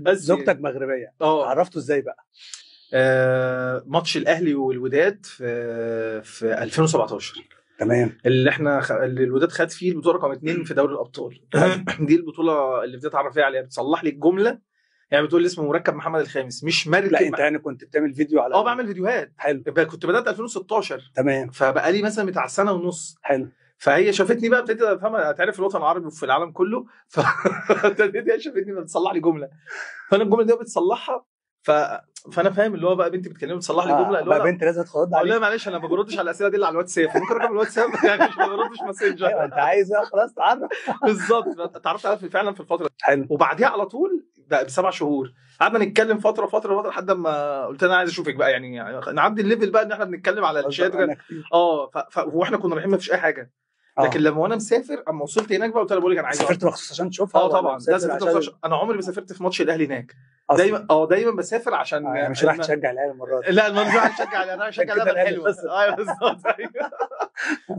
بس زوجتك مغربيه، عرفته ازاي بقى؟ ماتش الاهلي والوداد في 2017. تمام. اللي الوداد خد فيه البطوله رقم 2 في دوري الابطال. دي البطوله اللي بتتعرف فيها عليها، بتصلح لي الجمله، يعني بتقول لي اسمه مركب محمد الخامس مش مركب. لا انت يعني كنت بتعمل فيديو على بعمل فيديوهات. حلو. كنت بدات 2016. تمام. فبقى لي مثلا بتاع سنه ونص. حلو. فهي شافتني بقى، ابتديت افهم، تعرف الوطن العربي وفي العالم كله. فابتديت هي شافتني بتصلح لي جمله، فانا الجمله دي بتصلحها. فانا فاهم اللي هو بقى بنتي بتكلمني بتصلح لي جمله، اللي هو بقى بنت لازم ترد عليك. لا معلش انا ما بردش على الاسئله دي اللي على الواتساب، ممكن رقم الواتساب يعني مش ما بردش ماسنجر. ايوه انت عايز خلاص تعرف. بالظبط. اتعرفت عليها فعلا في الفتره. حلو. وبعديها على طول بقى ب7 شهور قعدنا نتكلم فتره لحد ما قلت انا عايز اشوفك بقى، يعني نعدي الليفل بقى ان احنا بنتكلم على الشات. واحنا كنا رايحين ما فيش اي حاجه. لكن لما وانا مسافر اما وصلت هناك بقى قلت لها بقول لك انا عايز سافرت مخصوص عشان تشوفها. طبعا انا عمري ما سافرت في ماتش الاهلي هناك. دايما بسافر عشان مش رايح تشجع الاهلي المره دي. لا المره دي رايح اشجع الاهلي، انا هشجع الاهلي حلو. ايوه بالظبط.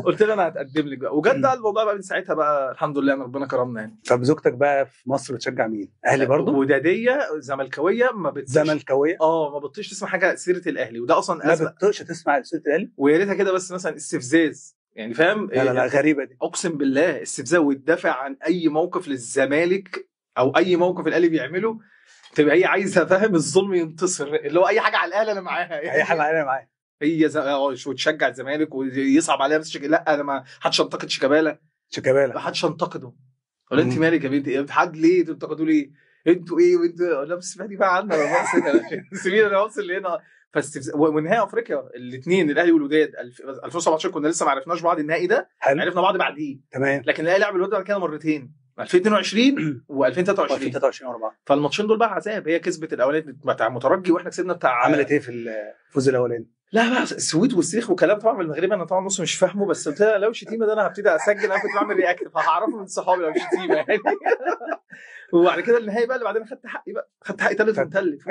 قلت لها انا هتقدم لك بقى، وجد بقى الموضوع بقى من ساعتها بقى الحمد لله ان ربنا كرمنا يعني. طب زوجتك بقى في مصر بتشجع مين؟ اهلي برضو؟ وداديه زملكاويه ما بتطيقش. زملكاويه ما بتطيقش تسمع حاجه سيره الاهلي، وده اصلا ما بتطيقش تسمع سيره الاهلي، ويا ريتها كده بس مثلا استفزاز يعني، فاهم؟ لا غريبه دي، اقسم بالله استفزاز، وتدافع عن اي موقف للزمالك او اي موقف الاهلي بيعمله، تبقى هي عايزه فاهم الظلم ينتصر، اللي هو اي حاجه على الاهلي انا معاها يعني. اي حاجه على الاهلي معاها. هي شو تشجع الزمالك ويصعب عليها بس لا انا ما حدش ينتقد شيكابالا ما حدش ينتقده. ولا انت مالك يا بنتي؟ حد ليه تنتقدوا ليه؟ انتوا ايه وانتوا؟ لا بس اسمعي بقى عنا سيبينا انا اوصل لهنا. ونهائي افريقيا الاثنين الاهلي والوداد 2017 كنا لسه ما عرفناش بعض، النهائي ده عرفنا بعض بعديه. تمام. لكن الاهلي لعب الوداد كده مرتين 2022 و2023 ورا بعض. فالماتشين دول بقى عذاب. هي كسبت الاولاني بتاع مترجي واحنا كسبنا بتاع. عملت ايه في الفوز الاولاني؟ لا بقى السويت والسيخ وكلام طبعا بالمغربي انا طبعا نص مش فاهمه، بس قلت لها لو شتيمه ده انا هبتدي اسجل، انا كنت بعمل رياكت فهعرفه من صحابي لو شتيمه يعني. وبعد كده النهائي بقى اللي بعدين خدت حقي ثالث ومثلث.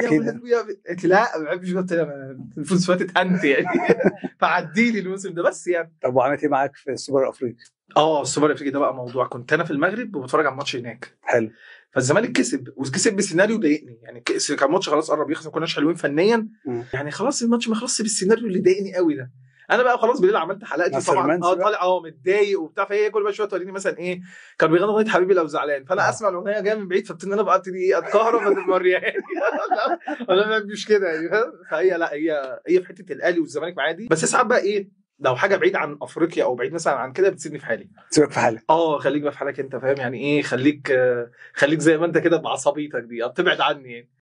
قلت لا ما بحبش، قلت لها الفوز فاتت انت يعني. فعدي لي الموسم ده بس يعني. طب وعملت ايه معاك في السوبر الافريقي؟ السوبر الافريقي ده بقى موضوع، كنت انا في المغرب وبتفرج على الماتش هناك. حلو. فالزمالك كسب بسيناريو ضايقني يعني، كان ماتش خلاص قرب يخلص، ما كناش حلوين فنيا يعني، خلاص الماتش ما خلصش بالسيناريو اللي ضايقني قوي ده. انا بقى خلاص بالليل عملت حلقتي طبعا طالع متضايق وبتاع، فهي كل شويه توريني مثلا ايه كان بيغنوا اغنيه حبيبي لو زعلان، فانا اسمع الاغنيه جايه من بعيد، فابتدي انا بقى ابتدي اتكهرب بالمريان يعني. ولا مش كده يعني، فهي لا هي في حته الاهلي والزمالك عادي، بس ساعات بقى ايه لو حاجه بعيد عن افريقيا او بعيد مثلا عن كده بتسيبني في حالي. تسيبك في حالك. خليك بقى في حالك انت، فاهم يعني ايه؟ خليك زي ما انت كده بعصبيتك دي، تبعد عني يعني.